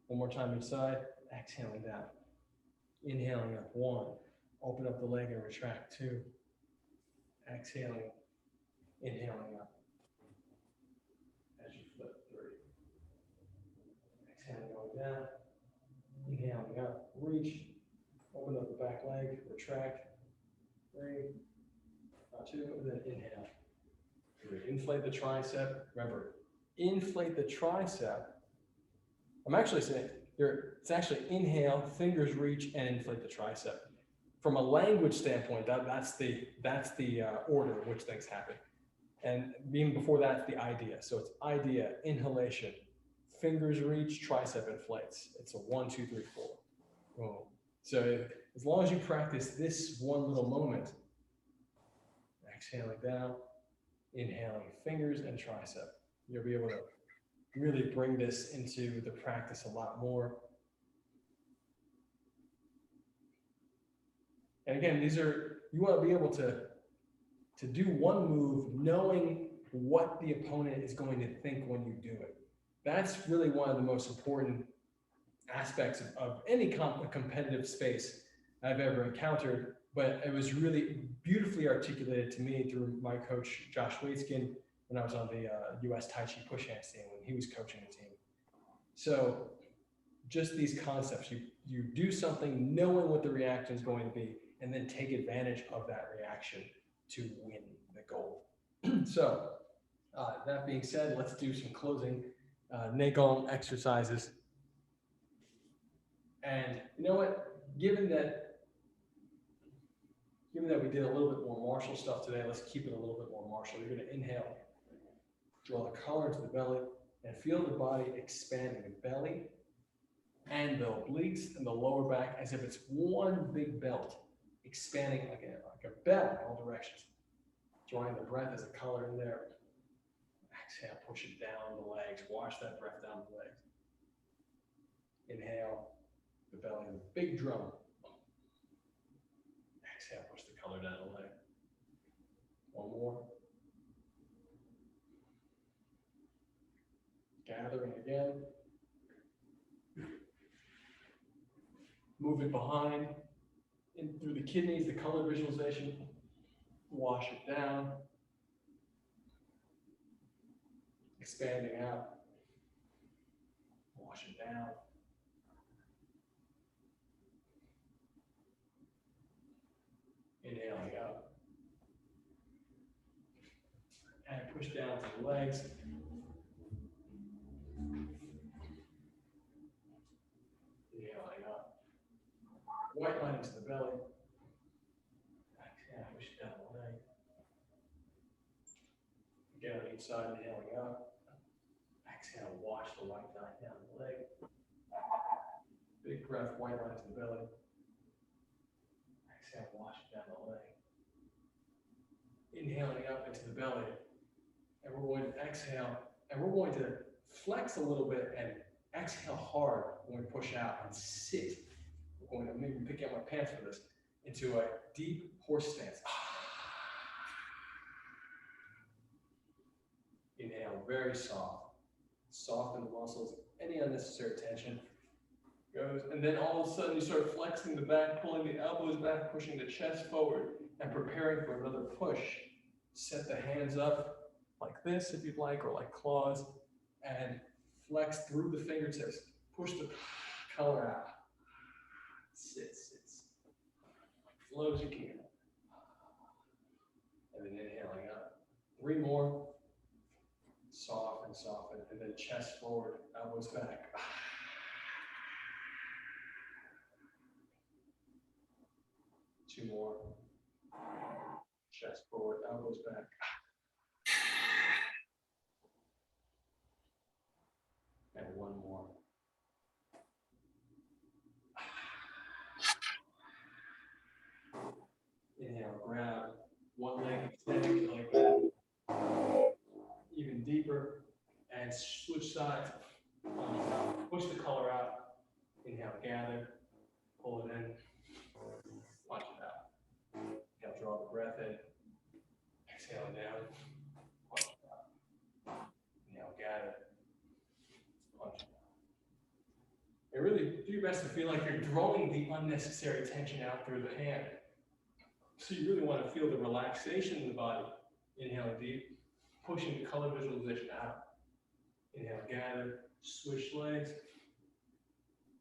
One more time inside, exhaling down, inhaling up, 1, open up the leg and retract, 2, exhaling, inhaling up as you flip, 3, exhaling going down, inhaling up, reach, open up the back back leg, retract, 3, 2, and then inhale. 3. Inflate the tricep. Remember, inflate the tricep. I'm actually saying here, it's actually inhale, fingers reach, and inflate the tricep. From a language standpoint, that's the order in which things happen. And even before that, the idea. So it's idea, inhalation, fingers reach, tricep inflates. It's a 1, 2, 3, 4. Boom. So as long as you practice this one little moment, exhaling down, inhaling fingers and tricep, you'll be able to really bring this into the practice a lot more. And again, these are, you want to be able to do one move knowing what the opponent is going to think when you do it. That's really one of the most important aspects of any competitive space I've ever encountered, but it was really beautifully articulated to me through my coach, Josh Waitzkin, when I was on the US Tai Chi push hands team, when he was coaching the team. So just these concepts, you do something knowing what the reaction is going to be, and then take advantage of that reaction to win the goal. So that being said, let's do some closing Neigong exercises. And you know what, given that we did a little bit more martial stuff today, let's keep it a little bit more martial. You're going to inhale, draw the collar into the belly, and feel the body expanding, the belly and the obliques and the lower back as if it's one big belt, expanding like a bell in all directions. Drawing the breath as a collar in there. Exhale, push it down the legs, wash that breath down the legs. Inhale, the belly, the big drum. Exhale, push the collar down the leg. One more. Gathering again. Move it behind, in through the kidneys, the color visualization. Wash it down. Expanding out. Wash it down. Inhaling up. And push down to the legs. Inhaling up. White line into the belly. Exhale, push down the leg. Again on each side, inhaling up. Exhale, wash the white line down the leg. Big breath, white line to the belly. Exhale, wash it down the leg. Inhaling up into the belly. And we're going to exhale, and we're going to flex a little bit and exhale hard when we push out and sit. We're going to maybe pick out my pants for this, into a deep horse stance. Inhale, very soft. Soften the muscles, any unnecessary tension goes. And then all of a sudden you start flexing the back, pulling the elbows back, pushing the chest forward, and preparing for another push. Set the hands up like this if you'd like, or like claws, and flex through the fingertips. Push the collar out. Sit, sits. As low as you can. And then inhaling up. 3 more. Soften, soften, and then chest forward, elbows back. 2 more. Chest forward, elbows back. And 1 more. Inhale, grab one leg, extend like that. Even deeper, and switch sides. Push the collar out. Inhale, gather, pull it in, punch it out. Inhale, draw the breath in. Exhale down, punch it out. Inhale, gather, punch it out. And really do your best to feel like you're drawing the unnecessary tension out through the hand. So you really want to feel the relaxation in the body. Inhaling deep, pushing the color visualization out. Inhale, gather, switch legs.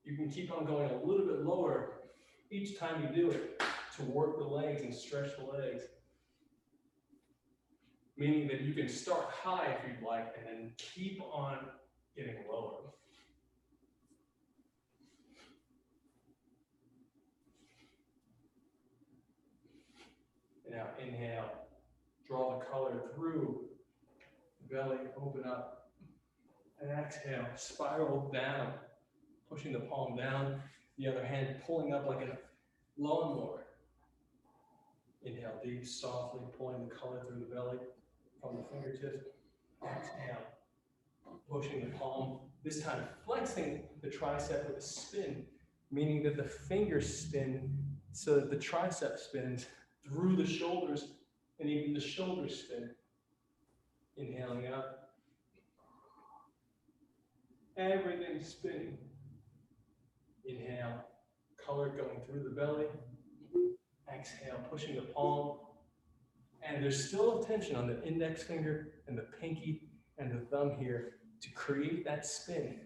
You can keep on going a little bit lower each time you do it to work the legs and stretch the legs. Meaning that you can start high if you'd like and then keep on getting lower. Now inhale, draw the color through the belly, open up. And exhale, spiral down, pushing the palm down, the other hand pulling up like a lawnmower. Inhale deep, softly pulling the color through the belly from the fingertips. Exhale, pushing the palm, this time flexing the tricep with a spin, meaning that the fingers spin so that the tricep spins through the shoulders and even the shoulders spin. Inhaling up. Everything spinning. Inhale, color going through the belly. Exhale, pushing the palm. And there's still a tension on the index finger and the pinky and the thumb here to create that spin.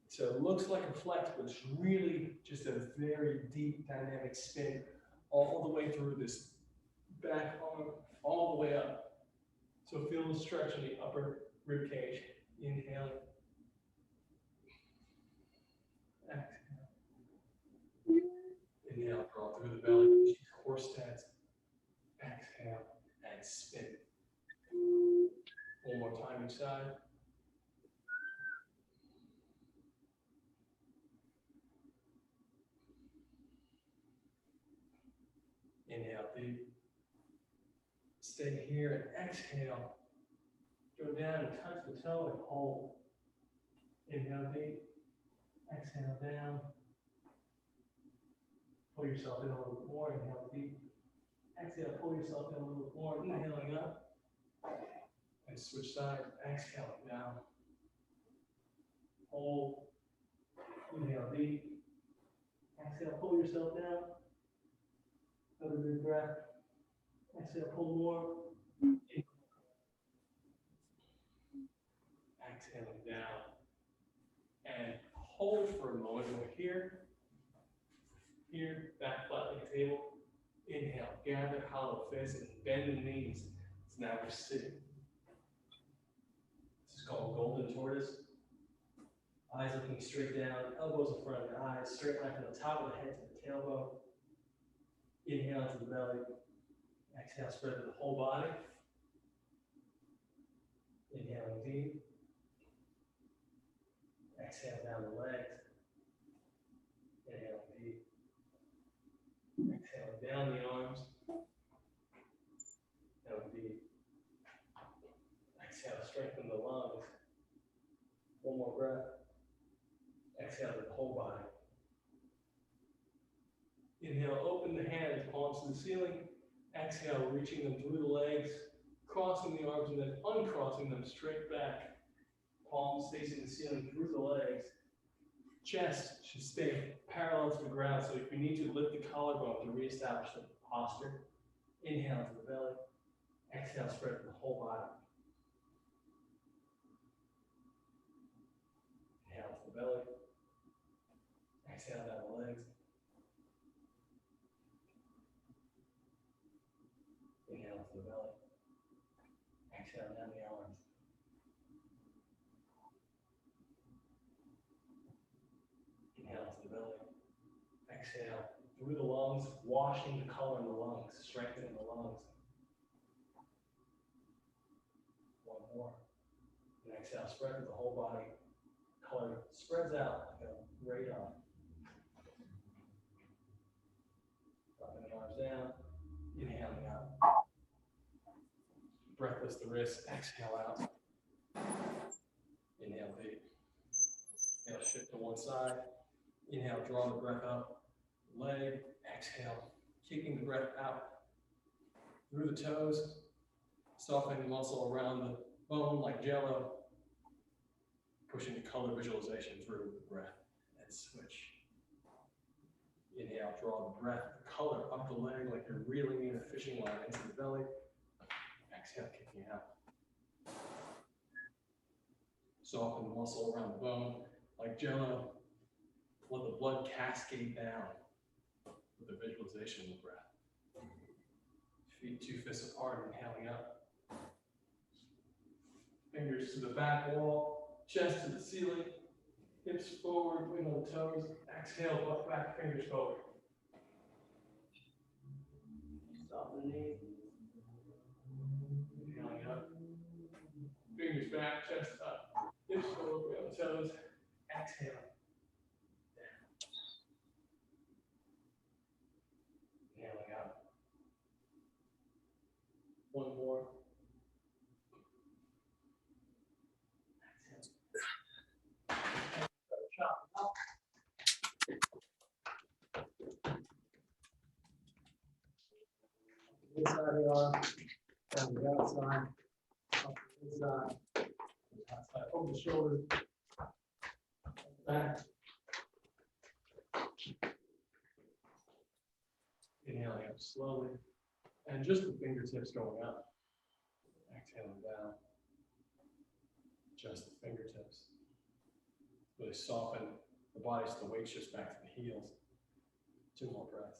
So it looks like a flex, but it's really just a very deep dynamic spin all the way through this back arm, all the way up. So feel the stretch in the upper rib cage. Inhaling. Exhale. Inhale, draw through the belly, horse stance. Exhale and spin. One more time each side. Inhale deep. Stay here and exhale. Go down and touch the toe and hold. Inhale deep. Exhale down. Pull yourself in a little bit more. Inhale deep. Exhale, pull yourself in a little bit more. Inhaling up. And switch sides. Exhaling down. Hold. Inhale deep. Exhale, pull yourself down. Another big breath. Exhale, pull more. Exhaling down. And hold for a moment. We're here. Here, back flat like a table. Inhale, gather, hollow fists, and bend the knees. So now we're sitting. This is called golden tortoise. Eyes looking straight down, elbows in front of the eyes, straight line from the top of the head to the tailbone. Inhale to the belly. Exhale, spread to the whole body. Inhaling deep. Exhale down the legs. Inhaling deep. Exhaling down the arms. Inhaling deep. Exhale, strengthen the lungs. One more breath. Exhale to the whole body. Inhale, open the hands, palms to the ceiling. Exhale, reaching them through the legs, crossing the arms and then uncrossing them straight back. Palms facing the ceiling through the legs. Chest should stay parallel to the ground, so if you need to, lift the collarbone to reestablish the posture. Inhale to the belly. Exhale, spread to the whole body. Inhale to the belly. Exhale down the legs. Inhale to the belly. Exhale down the arms. Inhale to the belly. Exhale through the lungs, washing the color in the lungs, strengthening the lungs. One more. And exhale, spread through the whole body. Color spreads out like a radar. Dropping the arms down. Inhaling out. Breath the wrist. Exhale out. Inhale deep. Inhale, shift to one side. Inhale, draw the breath up. Leg. Exhale, kicking the breath out through the toes, softening the muscle around the bone like jello, pushing the color visualization through the breath, and switch. Inhale, draw the breath, the color up the leg like you're reeling in a fishing line into the belly. Exhale, kicking out. Soften the muscle around the bone like jello. Let the blood cascade down. with a visualization of the breath. Feet 2 fists apart, inhaling up. Fingers to the back wall, chest to the ceiling, hips forward, wiggle the toes. Exhale, butt back, fingers forward. Stop the knee. Inhaling up. Fingers back, chest up, hips forward, wiggle the toes. Exhale. Inhaling up. One more. Inside the arm, down the outside, up the inside, outside, over the shoulders, back. Inhaling up slowly, and just the fingertips going up. Exhaling down, just the fingertips. Really soften the body so the weight shifts back to the heels. 2 more breaths.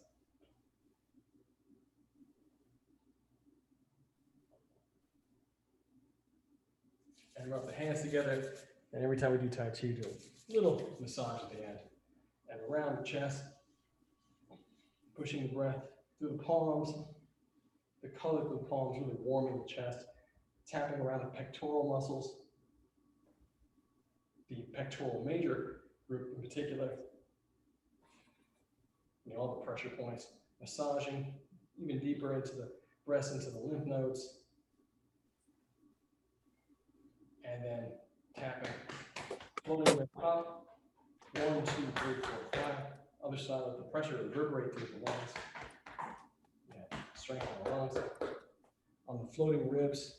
And rub the hands together, and every time we do Tai Chi, do a little massage at the end. And around the chest, pushing the breath through the palms, the color of the palms really warming the chest, tapping around the pectoral muscles, the pectoral major group in particular, all the pressure points, massaging even deeper into the breast, into the lymph nodes, and then tapping, floating them up, 1, 2, 3, 4, 5. Other side, let the pressure reverberate through the lungs. Yeah, strengthen the lungs. On the floating ribs,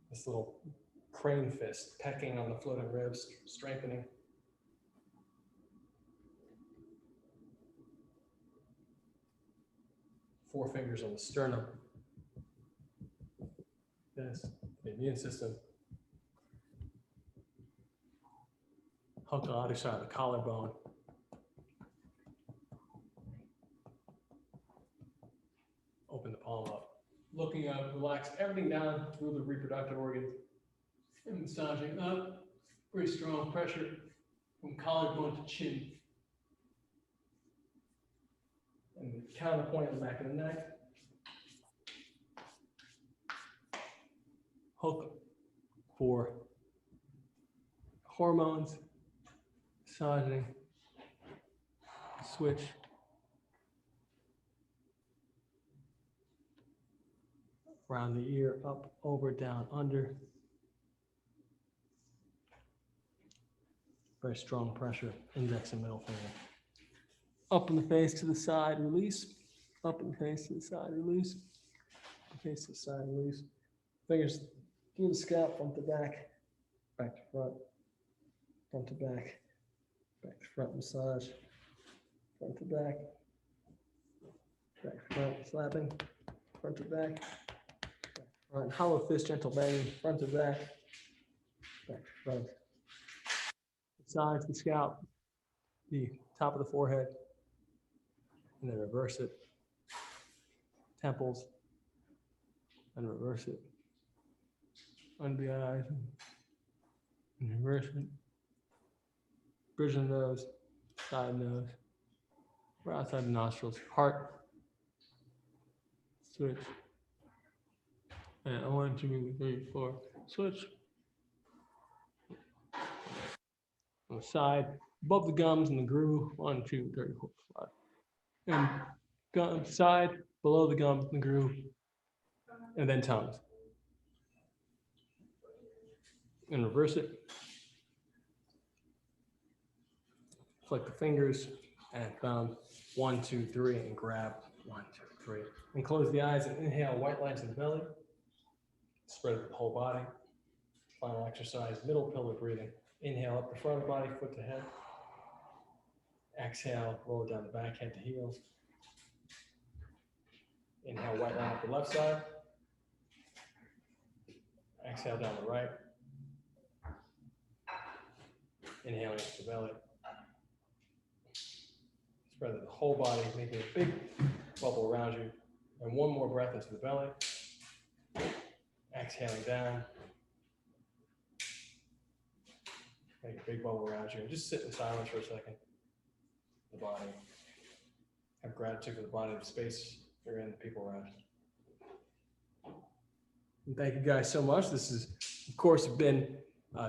this little crane fist, pecking on the floating ribs, strengthening. Four fingers on the sternum. This, the immune system. Hook on either side of the collarbone. Open the palm up. Looking up, relax everything down through the reproductive organs. And massaging up. Very strong pressure from collarbone to chin. And the counterpoint in the back of the neck. Hook for hormones, massaging, switch. Around the ear, up, over, down, under. Very strong pressure, index and middle finger. Up in the face to the side, release. Up in the face to the side, release. Face to the side, release. Fingers through the scalp, front to back to front to back to front massage, front to back to front, slapping, front to back to front, hollow fist, gentle banging, front to back to front. Massage the scalp, the top of the forehead, and then reverse it. Temples, and reverse it. Under the eyes, and reverse it. Bridge of the nose, side nose, or outside the nostrils, heart. Switch. And 1, 2, 3, 4. Switch. On the side, above the gums and the groove. 1, 2, 3, 4, 5. And gum side, below the gums and the groove. And then tongues. And reverse it. Flick the fingers and thumb. 1, 2, 3, and grab. 1, 2, 3. And close the eyes and inhale, white lines in the belly. Spread the whole body. Final exercise, middle pillar breathing. Inhale up the front of the body, foot to head. Exhale, roll it down the back, head to heels. Inhale, white line up the left side. Exhale down the right. Inhaling up the belly. Spread the whole body, making a big bubble around you. And one more breath into the belly. Exhaling down. Make a big bubble around you. And just sit in silence for a second. The body. Have gratitude for the body, the space you're in, the people around you. And thank you guys so much. This has, of course, been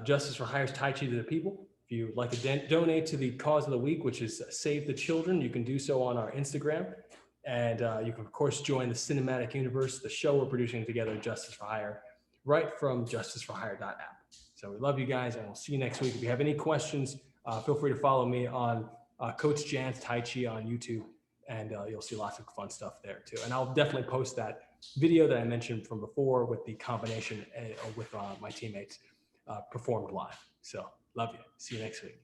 Justice for Hire's Tai Chi to the People. If you'd like to donate to the cause of the week, which is Save the Children, you can do so on our Instagram. And you can, of course, join the cinematic universe, the show we're producing together, Justice for Hire, right from justiceforhire.app. So we love you guys, and we'll see you next week. If you have any questions, feel free to follow me on Coach Jan's Tai Chi on YouTube, and you'll see lots of fun stuff there too. And I'll definitely post that video that I mentioned from before with the combination with my teammates performed live. So love you. See you next week.